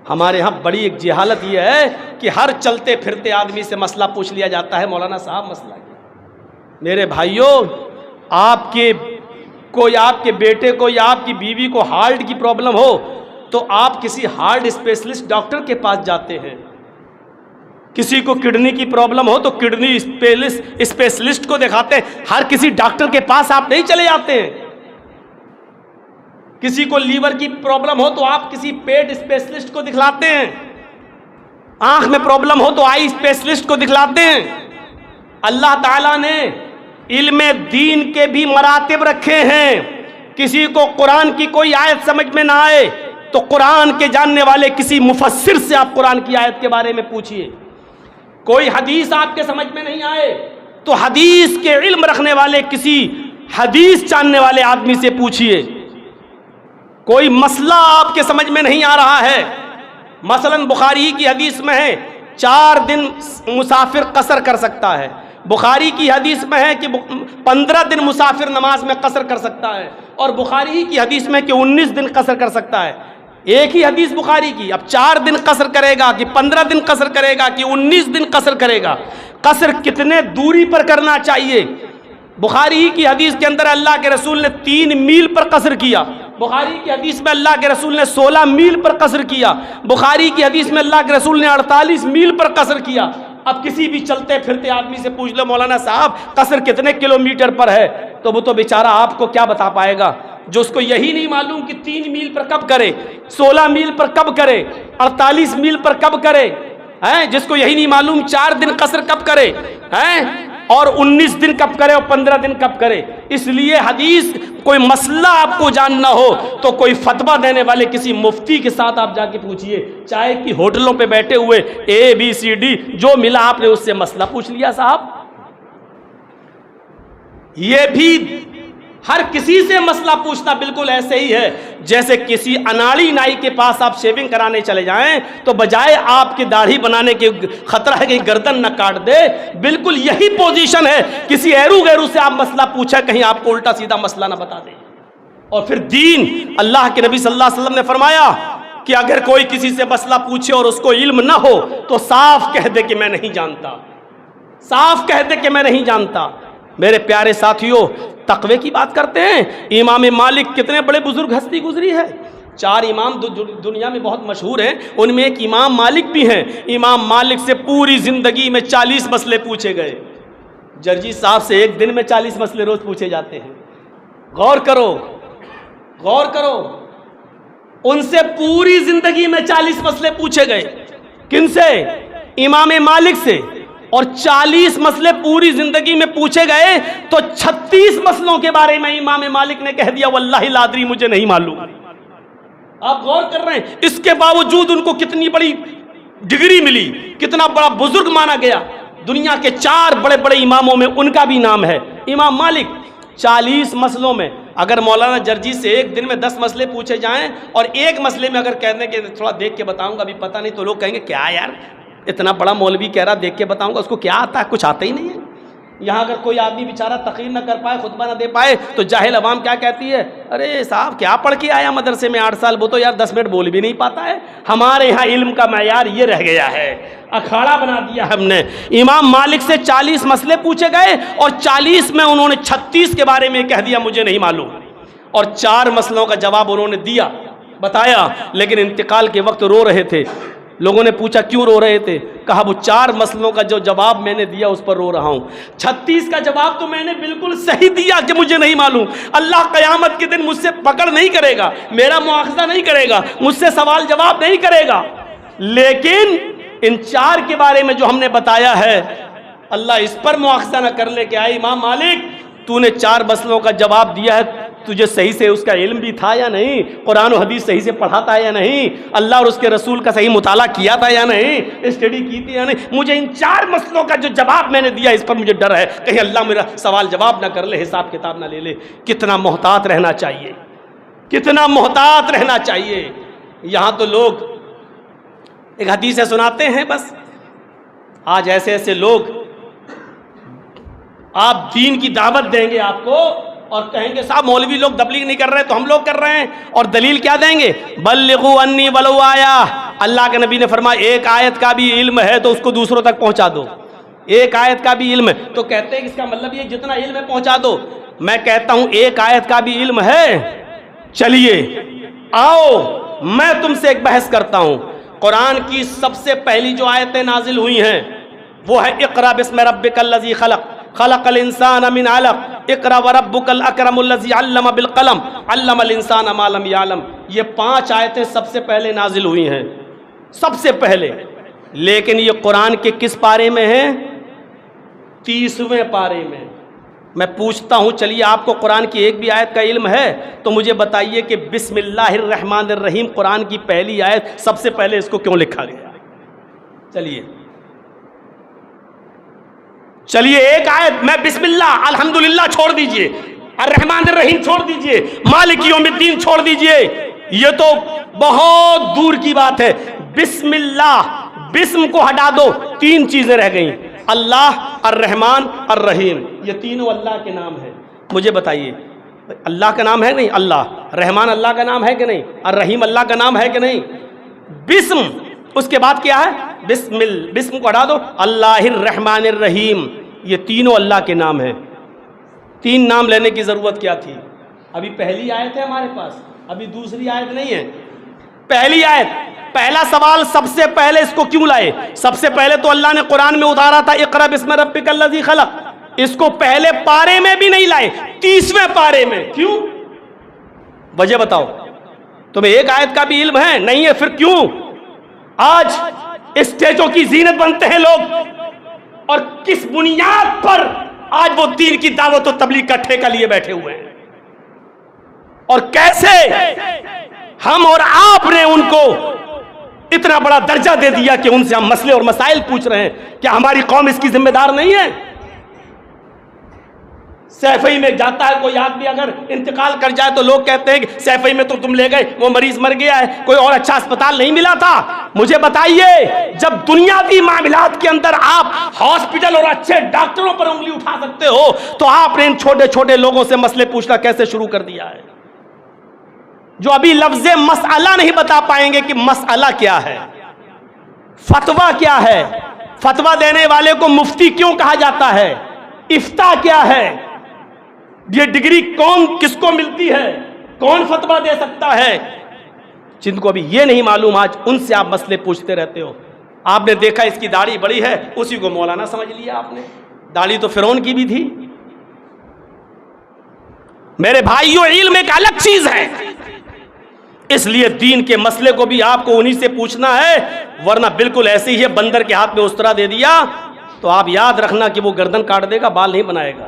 ہمارے یہاں بڑی ایک جہالت یہ ہے کہ ہر چلتے پھرتے آدمی سے مسئلہ پوچھ لیا جاتا ہے، مولانا صاحب مسئلہ کیا؟ میرے بھائیوں، آپ کے بیٹے کو یا آپ کی بیوی کو ہارٹ کی پرابلم ہو تو آپ کسی ہارٹ اسپیشلسٹ ڈاکٹر کے پاس جاتے ہیں، کسی کو کڈنی کی پرابلم ہو تو کڈنی اسپیشلسٹ کو دکھاتے ہیں، ہر کسی ڈاکٹر کے پاس آپ نہیں چلے جاتے ہیں۔ کسی کو لیور کی پرابلم ہو تو آپ کسی پیٹ اسپیشلسٹ کو دکھلاتے ہیں، آنکھ میں پرابلم ہو تو آئی اسپیشلسٹ کو دکھلاتے ہیں۔ اللہ تعالیٰ نے علم دین کے بھی مراتب رکھے ہیں۔ کسی کو قرآن کی کوئی آیت سمجھ میں نہ آئے تو قرآن کے جاننے والے کسی مفسر سے آپ قرآن کی آیت کے بارے میں پوچھئے۔ کوئی حدیث آپ کے سمجھ میں نہیں آئے تو حدیث کے علم رکھنے والے کسی حدیث جاننے والے آدمی سے پوچھئے۔ کوئی مسئلہ آپ کے سمجھ میں نہیں آ رہا ہے، مثلا بخاری کی حدیث میں ہے 4 دن مسافر قصر کر سکتا ہے، بخاری کی حدیث میں ہے کہ 15 دن مسافر نماز میں قصر کر سکتا ہے، اور بخاری کی حدیث میں کہ 19 دن قصر کر سکتا ہے۔ ایک ہی حدیث بخاری کی، اب 4 دن قصر کرے گا کہ 15 دن قصر کرے گا کہ 19 دن قصر کرے گا؟ قصر کتنے دوری پر کرنا چاہیے؟ بخاری کی حدیث کے اندر اللہ کے رسول نے 3 میل پر قصر کیا، بخاری کی حدیث میں اللہ کے رسول نے 16 میل پر قصر کیا، بخاری کی حدیث میں اللہ کے رسول نے 48 میل پر قصر کیا۔ اب کسی بھی چلتے پھرتے آدمی سے پوچھ لو مولانا صاحب قصر کتنے کلومیٹر پر ہے، تو وہ تو بیچارہ آپ کو کیا بتا پائے گا، جو اس کو یہی نہیں معلوم کہ 3 میل پر کب کرے، 16 میل پر کب کرے، 48 میل پر کب کرے، جس کو یہی نہیں معلوم 4 دن قصر کب کرے، اور 19 دن کب کرے اور 15 دن کب کرے۔ اس لیے حدیث کوئی مسئلہ آپ کو جاننا ہو تو کوئی فتویٰ دینے والے کسی مفتی کے ساتھ آپ جا کے پوچھئے، چاہے کہ ہوٹلوں پہ بیٹھے ہوئے ABCD جو ملا آپ نے اس سے مسئلہ پوچھ لیا صاحب۔ یہ بھی ہر کسی سے مسئلہ پوچھنا بالکل ایسے ہی ہے جیسے کسی اناڑی نائی کے پاس آپ شیونگ کرانے چلے جائیں تو بجائے آپ کی داڑھی بنانے کے خطرہ ہے کہ گردن نہ کاٹ دے، بالکل یہی پوزیشن ہے کسی ایرو غیرو سے آپ مسئلہ پوچھا کہیں آپ کو الٹا سیدھا مسئلہ نہ بتا دے۔ اور پھر دین، اللہ کے نبی صلی اللہ علیہ وسلم نے فرمایا کہ اگر کوئی کسی سے مسئلہ پوچھے اور اس کو علم نہ ہو تو صاف کہہ دے کہ میں نہیں جانتا، صاف کہہ دے کہ میں نہیں جانتا۔ میرے پیارے ساتھیوں، تقوی کی بات کرتے ہیں، امام مالک کتنے بڑے بزرگ ہستی گزری ہے، 4 امام دنیا میں بہت مشہور ہیں، ان میں ایک امام مالک بھی ہیں۔ امام مالک سے پوری زندگی میں 40 مسئلے پوچھے گئے۔ جرجی صاحب سے ایک دن میں 40 مسئلے روز پوچھے جاتے ہیں۔ غور کرو، غور کرو، ان سے پوری زندگی میں 40 مسئلے پوچھے گئے۔ کن سے؟ امام مالک سے۔ اور 40 مسئلے پوری زندگی میں پوچھے گئے تو 36 مسئلوں کے بارے میں امام مالک نے کہہ دیا واللہ لا ادری، مجھے نہیں معلوم۔ آپ غور کر رہے ہیں، اس کے باوجود ان کو کتنی بڑی ڈگری ملی، کتنا بڑا بزرگ مانا گیا۔ دنیا کے 4 بڑے بڑے اماموں میں ان کا بھی نام ہے، امام مالک۔ 40 مسئلوں میں اگر مولانا جرجی سے ایک دن میں 10 مسئلے پوچھے جائیں اور ایک مسئلے میں اگر کہنے کے تھوڑا دیکھ کے بتاؤں گا ابھی پتہ نہیں، تو لوگ کہیں گے کیا یار اتنا بڑا مولوی کہہ رہا دیکھ کے بتاؤں گا، اس کو کیا آتا ہے؟ کچھ آتا ہی نہیں ہے۔ یہاں اگر کوئی آدمی بیچارہ تقریر نہ کر پائے، خطبہ نہ دے پائے تو جاہل عوام کیا کہتی ہے؟ ارے صاحب کیا پڑھ کے آیا مدرسے میں 8 سال، وہ تو یار 10 منٹ بول بھی نہیں پاتا ہے۔ ہمارے یہاں علم کا معیار یہ رہ گیا ہے، اکھاڑا بنا دیا ہم نے۔ امام مالک سے 40 مسئلے پوچھے گئے اور 40 میں انہوں نے 36 کے بارے میں کہہ دیا مجھے نہیں معلوم، اور 4 مسئلوں کا جواب انہوں نے دیا، بتایا، لیکن انتقال کے وقت رو رہے تھے۔ لوگوں نے پوچھا کیوں رو رہے تھے؟ کہا وہ 4 مسئلوں کا جو جواب میں نے دیا اس پر رو رہا ہوں، 36 کا جواب تو میں نے بالکل صحیح دیا کہ مجھے نہیں معلوم۔ اللہ قیامت کے دن مجھ سے پکڑ نہیں کرے گا، میرا مواخذہ نہیں کرے گا، مجھ سے سوال جواب نہیں کرے گا، لیکن ان 4 کے بارے میں جو ہم نے بتایا ہے اللہ اس پر مواخذہ نہ کر لے کہ آئے امام مالک تو نے 4 مسئلوں کا جواب دیا ہے، تجھے صحیح سے اس کا علم بھی تھا یا نہیں، قرآن و حدیث صحیح سے پڑھا تھا یا نہیں، اللہ اور اس کے رسول کا صحیح مطالعہ کیا تھا یا نہیں، اسٹڈی کی تھی یا نہیں، مجھے ان 4 مسئلوں کا جو جواب میں نے دیا اس پر مجھے ڈر ہے کہیں اللہ میرا سوال جواب نہ کر لے، حساب کتاب نہ لے لے۔ کتنا محتاط رہنا چاہیے، کتنا محتاط رہنا چاہیے۔ یہاں تو لوگ ایک حدیث سناتے ہیں، بس آج ایسے ایسے لوگ آپ دین کی دعوت دیں گے آپ کو اور کہیں گے صاحب مولوی لوگ تبلیغ نہیں کر رہے تو ہم لوگ کر رہے ہیں، اور دلیل کیا دیں گے؟ بلغوا انی ولو آیا، اللہ کے نبی نے فرمایا ایک آیت کا بھی علم ہے تو اس کو دوسروں تک پہنچا دو، ایک آیت کا بھی علم ہے تو کہتے ہیں کہ اس کا مطلب یہ جتنا علم ہے پہنچا دو۔ میں کہتا ہوں ایک آیت کا بھی علم ہے، چلیے آؤ میں تم سے ایک بحث کرتا ہوں۔ قرآن کی سب سے پہلی جو آیتیں نازل ہوئی ہیں وہ ہے اقرا بسم ربک الذی خلق خلق الانسان من علق اقرا وربک الاکرم الذی علم بالقلم علم الانسان ما لم یعلم۔ یہ 5 آیتیں سب سے پہلے نازل ہوئی ہیں، سب سے پہلے، لیکن یہ قرآن کے کس پارے میں ہیں؟ 30ویں پارے میں۔ میں پوچھتا ہوں چلیے آپ کو قرآن کی ایک بھی آیت کا علم ہے تو مجھے بتائیے کہ بسم اللہ الرحمن الرحیم قرآن کی پہلی آیت سب سے پہلے اس کو کیوں لکھا گیا؟ چلیے ایک آیت میں بسم اللہ الحمدللہ چھوڑ دیجئے، الرحمن الرحیم چھوڑ دیجئے، مالک یوم الدین چھوڑ دیجئے، یہ تو بہت دور کی بات ہے۔ بسم اللہ، بسم کو ہٹا دو، 3 چیزیں رہ گئیں، اللہ، الرحمن، الرحیم، یہ تینوں اللہ کے نام ہیں۔ مجھے بتائیے اللہ کا نام ہے نہیں؟ اللہ، رحمان اللہ کا نام ہے کہ نہیں؟ الرحیم اللہ کا نام ہے کہ نہیں؟ بسم، اس کے بعد کیا ہے؟ بسم کو ہٹا دو، اللہ الرحمن الرحیم، یہ تینوں اللہ کے نام ہیں۔ 3 نام لینے کی ضرورت کیا تھی؟ ابھی پہلی آیت ہے ہمارے پاس، ابھی دوسری آیت نہیں ہے، پہلی آیت۔ پہلا سوال سب سے پہلے اس کو کیوں لائے؟ سب سے پہلے تو اللہ نے قرآن میں اتارا تھا اقرا بسم ربک الذی خلق، اس کو پہلے پارے میں بھی نہیں لائے، 30ویں پارے میں۔ کیوں؟ وجہ بتاؤ۔ تمہیں ایک آیت کا بھی علم ہے؟ نہیں ہے، پھر کیوں آج اسٹیجوں کی زینت بنتے ہیں لوگ؟ اور کس بنیاد پر آج وہ دین کی دعوت و تبلیغ کا ٹھیکہ لیے بیٹھے ہوئے ہیں؟ اور کیسے ہم اور آپ نے ان کو اتنا بڑا درجہ دے دیا کہ ان سے ہم مسئلے اور مسائل پوچھ رہے ہیں؟ کیا ہماری قوم اس کی ذمہ دار نہیں ہے؟ سیفئی میں جاتا ہے کوئی آدمی، اگر انتقال کر جائے تو لوگ کہتے ہیں کہ سیفئی میں تو تم لے گئے، وہ مریض مر گیا ہے، کوئی اور اچھا اسپتال نہیں ملا تھا۔ مجھے بتائیے جب دنیاوی معاملات کے اندر آپ ہاسپٹل اور اچھے ڈاکٹروں پر انگلی اٹھا سکتے ہو تو آپ نے ان چھوٹے چھوٹے لوگوں سے مسئلے پوچھنا کیسے شروع کر دیا ہے، جو ابھی لفظ مسئلہ نہیں بتا پائیں گے کہ مسئلہ کیا ہے، فتویٰ کیا ہے، فتویٰ دینے والے کو مفتی کیوں کہا جاتا ہے، افتاء کیا ہے، یہ ڈگری کس کو ملتی ہے، کون فتویٰ دے سکتا ہے، جن کو ابھی یہ نہیں معلوم آج ان سے آپ مسئلے پوچھتے رہتے ہو۔ آپ نے دیکھا اس کی داڑھی بڑی ہے، اسی کو مولانا سمجھ لیا آپ نے، داڑھی تو فرعون کی بھی تھی۔ میرے بھائیوں علم ایک الگ چیز ہے، اس لیے دین کے مسئلے کو بھی آپ کو انہی سے پوچھنا ہے، ورنہ بالکل ایسے ہی ہے بندر کے ہاتھ میں استرا دے دیا تو آپ یاد رکھنا کہ وہ گردن کاٹ دے گا، بال نہیں بنائے گا۔